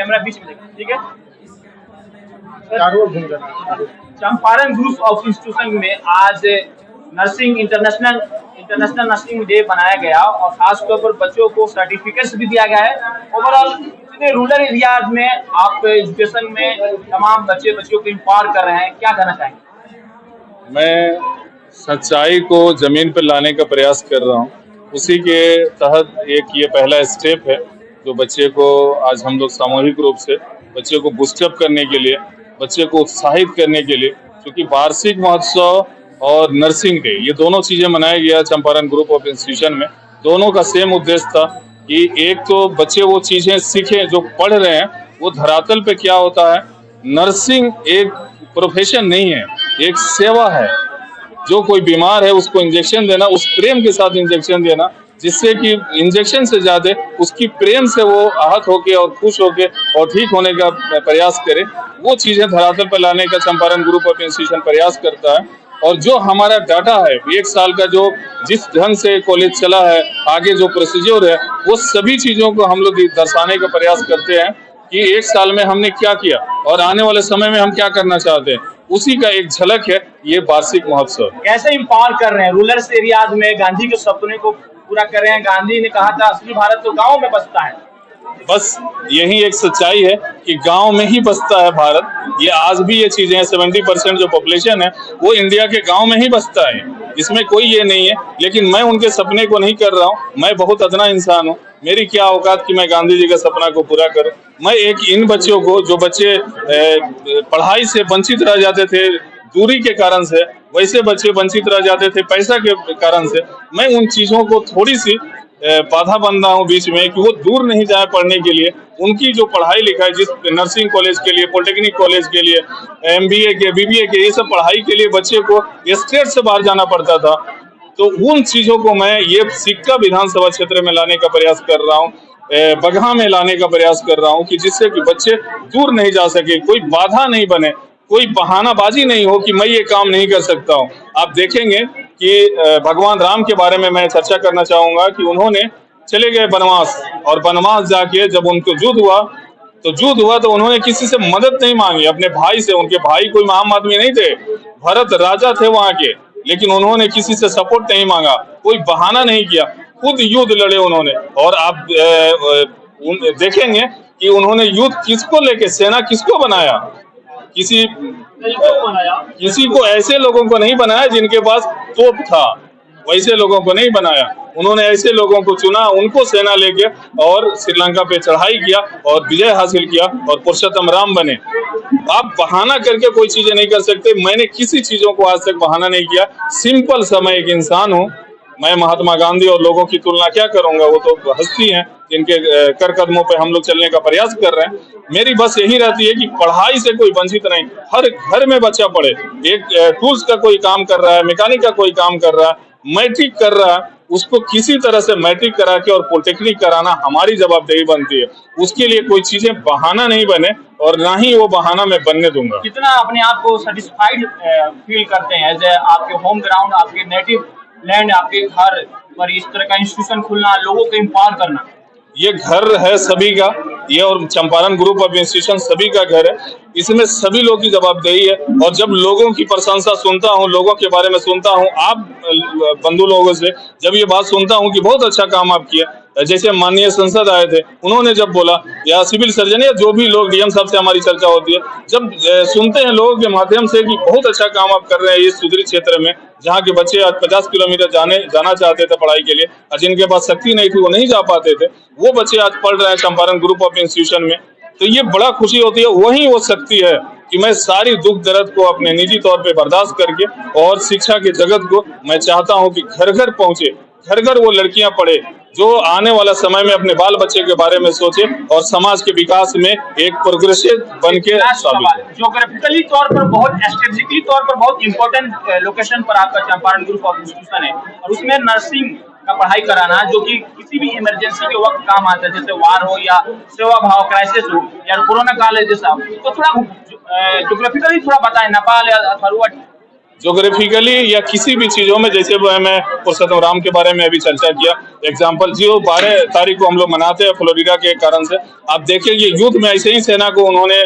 Camera बीच में देखिए, ठीक है। चंपारण ग्रुप ऑफ इंस्टीट्यूशन में आज nursing international international nursing day बनाया गया और खासतौर पर बच्चों को सर्टिफिकेट्स भी दिया गया है। ओवरऑल इतने रूरल एरियाज में आप एजुकेशन में तमाम बच्चों को इम्पावर कर रहे हैं, क्या कहना चाहेंगे? मैं सच्चाई को जमीन पर लाने का प्रयास कर रहा हूँ। उसी के तहत एक ये पहला स्टेप है जो बच्चे को आज हम लोग सामूहिक रूप से बच्चे को बूस्टअप करने के लिए, बच्चे को उत्साहित करने के लिए, क्योंकि वार्षिक महोत्सव और नर्सिंग डे ये दोनों चीजें मनाया गया चंपारण ग्रुप ऑफ इंस्टीट्यूशन में। दोनों का सेम उद्देश्य था कि एक तो बच्चे वो चीजें सीखें जो पढ़ रहे हैं, वो धरातल पे क्या होता है। नर्सिंग एक प्रोफेशन नहीं है, एक सेवा है। जो कोई बीमार है उसको इंजेक्शन देना, उस प्रेम के साथ इंजेक्शन देना, जिससे कि इंजेक्शन से ज्यादा उसकी प्रेम से वो आहत होके और खुश होके और ठीक होने का प्रयास करे, वो चीजें धरातल पर लाने का चंपारण ग्रुप ऑफ इंस्टीट्यूशन प्रयास करता है। और जो हमारा डाटा है 1 साल का, जो जिस ढंग से कॉलेज चला है, आगे जो प्रोसीजर है, वो सभी चीजों को हम लोग दर्शाने का प्रयास करते हैं कि 1 साल में हमने क्या किया और आने वाले समय में हम क्या करना चाहते हैं। उसी का एक झलक है ये वार्षिक महोत्सव। कैसे इम्पावर कर रहे हैं रूरल एरियाज में, गांधी के सपने को पूरा कर रहे हैं। गांधी ने कहा था असली भारत तो गाँव में बसता है। बस यही एक सच्चाई है कि गांव में ही बसता है भारत। ये आज भी ये चीजें हैं, 70% जो पॉपुलेशन है वो इंडिया के गांव में ही बसता है, इसमें कोई ये नहीं है। लेकिन मैं उनके सपने को नहीं कर रहा हूँ, मैं बहुत अदना इंसान हूँ। मेरी क्या औकात कि मैं गांधी जी के सपना को पूरा करूं। मैं एक इन बच्चों को, जो बच्चे पढ़ाई से वंचित रह जाते थे दूरी के कारण से, वैसे बच्चे वंचित रह जाते थे पैसा के कारण से, मैं उन चीजों को थोड़ी सी बाधा बन रहा हूँ बीच में कि वो दूर नहीं जाए पढ़ने के लिए। उनकी जो पढ़ाई लिखाई, जिस नर्सिंग कॉलेज के लिए, पॉलिटेक्निक कॉलेज के लिए, MBA के, BBA के, ये सब पढ़ाई के लिए बच्चे को स्टेट से बाहर जाना पड़ता था। तो उन चीजों को मैं ये सिक्का विधानसभा क्षेत्र में लाने का प्रयास कर रहा हूँ, बगहा में लाने का प्रयास कर रहा हूँ कि जिससे कि बच्चे दूर नहीं जा सके, कोई बाधा नहीं बने, कोई बहानाबाजी नहीं हो कि मैं ये काम नहीं कर सकता हूँ। आप देखेंगे कि भगवान राम के बारे में मैं चर्चा करना चाहूंगा कि उन्होंने चले गए वनवास, और वनवास जाके जब उनको युद्ध हुआ तो उन्होंने किसी से मदद नहीं मांगी, अपने भाई से। उनके भाई कोई आम आदमी नहीं थे, भरत राजा थे वहां के, लेकिन उन्होंने किसी से सपोर्ट नहीं मांगा, कोई बहाना नहीं किया, खुद युद्ध लड़े उन्होंने। और आप देखेंगे कि उन्होंने युद्ध किसको लेके, सेना किसको बनाया, किसी को ऐसे लोगों को नहीं बनाया जिनके पास तोप था, वैसे लोगों को नहीं बनाया। उन्होंने ऐसे लोगों को चुना, उनको सेना लेके और श्रीलंका पे चढ़ाई किया और विजय हासिल किया और पुरुषोत्तम राम बने। आप बहाना करके कोई चीजें नहीं कर सकते। मैंने किसी चीजों को आज तक बहाना नहीं किया। सिंपल सा मैं एक इंसान हूँ। मैं महात्मा गांधी और लोगों की तुलना क्या करूंगा, वो तो हस्ती हैं जिनके कर कदमों पे हम लोग चलने का प्रयास कर रहे हैं। मेरी बस यही रहती है कि पढ़ाई से कोई वंचित नहीं, हर घर में बच्चा पढ़े। एक टूल्स का कोई काम कर रहा है, मैकेनिक का कोई काम कर रहा है, मैट्रिक कर रहा है, उसको किसी तरह से मैट्रिक करा के और पॉलिटेक्निक कराना हमारी जवाबदेही बनती है। उसके लिए कोई चीजें बहाना नहीं बने और ना ही वो बहाना मैं बनने दूंगा। कितना अपने आप को सेटिस्फाइड फील करते हैं एज आपके होम ग्राउंड, आपके नेटिव लैंड, आपके घर पर इस तरह का इंस्टीट्यूशन खुलना, लोगों को एम्पावर करना? ये घर है सभी का, ये और चंपारण ग्रुप ऑफ इंस्टीट्यूशन सभी का घर है। इसमें सभी लोगों की जवाबदेही है। और जब लोगों की प्रशंसा सुनता हूँ, लोगों के बारे में सुनता हूँ, आप बंधु लोगों से जब ये बात सुनता हूँ कि बहुत अच्छा काम आप किया, जैसे माननीय सांसद आए थे, उन्होंने जब बोला, या सिविल सर्जन या जो भी लोग, DM साहब से हमारी चर्चा होती है, जब सुनते हैं लोगों के माध्यम से कि बहुत अच्छा काम आप कर रहे हैं इस सुदूरी क्षेत्र में, जहाँ के बच्चे आज 50 किलोमीटर जाना चाहते थे पढ़ाई के लिए, और जिनके पास शक्ति नहीं थी, वो नहीं जा पाते थे, वो बच्चे आज पढ़ रहे हैं चंपारण ग्रुप ऑफ इंस्टीट्यूशन में। तो ये बड़ा खुशी होती है। वही वो शक्ति है कि मैं सारी दुख दर्द को अपने निजी तौर पे बर्दाश्त करके, और शिक्षा के जगत को मैं चाहता हूँ कि घर घर पहुंचे, घर घर वो लड़कियां पढ़े जो आने वाला समय में अपने बाल बच्चे के बारे में सोचे और समाज के विकास में एक प्रोग्रेसिव बन के साबित। ज्योग्राफिकली तौर पर बहुत, स्ट्रेटेजिकली तौर पर बहुत इंपॉर्टेंट लोकेशन पर आपका चंपारण ग्रुप ऑफ इंस्टीट्यूशन है, और उसमें नर्सिंग का पढ़ाई कराना जो कि किसी भी इमरजेंसी के वक्त काम आता है, जैसे वार हो या सेवा भाव क्राइसिस हो या कोरोना काल है जैसा, तो थोड़ा ज्योग्राफिकली थोड़ा बताएं, नेपाल या अथवा ज्योग्राफिकली या किसी भी चीजों में, जैसे मैं पुरुषोत्तम राम के बारे में अभी चर्चा किया, एग्जाम्पल जो 12 तारीख को हम लोग मनाते हैं फ्लोरिडा के कारण से, आप देखिए ये युद्ध में ऐसे ही सेना को उन्होंने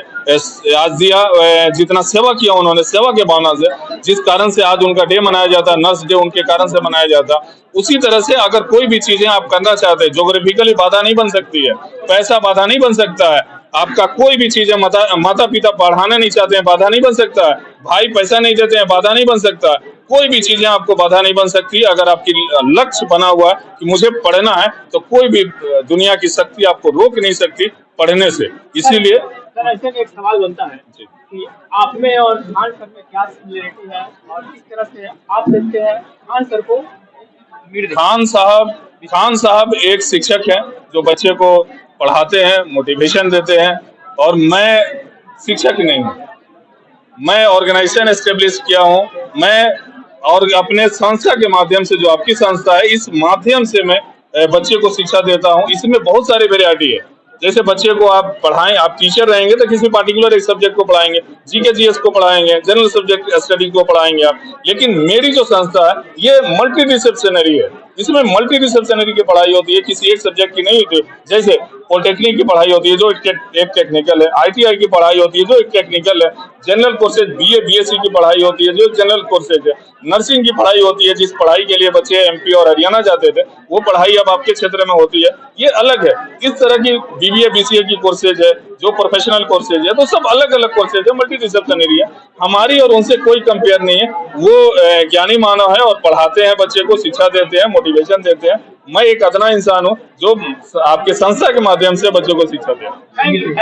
आज दिया, जितना सेवा किया उन्होंने, सेवा के भावना से, जिस कारण से आज उनका डे मनाया जाता है, नर्स डे उनके कारण से मनाया जाता। उसी तरह से अगर कोई भी चीजें आप करना चाहते हैं, ज्योग्राफिकली बाधा नहीं बन सकती है, पैसा बाधा नहीं बन सकता है, आपका कोई भी चीज है, माता पिता पढ़ाना नहीं चाहते हैं, बाधा नहीं बन सकता है, भाई पैसा नहीं देते हैं, बाधा नहीं बन सकता है, कोई भी चीजें आपको बाधा नहीं बन सकती। अगर आपकी लक्ष्य बना हुआ है कि मुझे पढ़ना है, तो कोई भी दुनिया की शक्ति आपको रोक नहीं सकती पढ़ने से। इसीलिए सर ऐसे एक सवाल बनता है कि आप में और खान सर में क्या सिमिलरिटी है और किस तरह से आप देखते हैं खान सर को? खान साहब एक शिक्षक हैं जो बच्चे को पढ़ाते हैं, मोटिवेशन देते हैं, और मैं शिक्षक नहीं हूँ, मैं ऑर्गेनाइजेशन एस्टेब्लिश किया हूँ, मैं और अपने संस्था के माध्यम से, जो आपकी संस्था है, इस माध्यम से मैं बच्चे को शिक्षा देता हूँ। इसमें बहुत सारी वेरायटी है, जैसे बच्चे को आप पढ़ाएं, आप टीचर रहेंगे तो किसी पर्टिकुलर एक सब्जेक्ट को पढ़ाएंगे, जीके जीएस को पढ़ाएंगे, जनरल सब्जेक्ट स्टडी को पढ़ाएंगे आप। लेकिन मेरी जो संस्था है ये मल्टी डिसिप्लिनरी है, इसमें मल्टी डिसिप्लिनरी की पढ़ाई होती है, किसी एक सब्जेक्ट की नहीं होती। जैसे पॉलिटेक्निक की पढ़ाई होती है जो एक टेक्निकल है, आईटीआई की पढ़ाई होती है जो एक टेक्निकल है, जनरल कोर्सेज बीए बीएससी की पढ़ाई होती है जो जनरल कोर्सेज है, नर्सिंग की पढ़ाई होती है, जिस पढ़ाई के लिए बच्चे एमपी और हरियाणा जाते थे वो पढ़ाई अब आपके क्षेत्र में होती है, ये अलग है। इस तरह की बीबीए बीसीए की कोर्सेज है जो प्रोफेशनल कोर्सेज है, तो सब अलग अलग कोर्सेज है, मल्टी डिसिप्लिनरी है। हमारी और उनसे कोई कंपेयर नहीं है, वो ज्ञानी मानव है और पढ़ाते हैं, बच्चे को शिक्षा देते हैं, मोटिवेशन देते हैं। मैं एक अदना इंसान हूँ जो आपके संस्था के माध्यम से बच्चों को शिक्षा दे रहा हूँ। Thank you.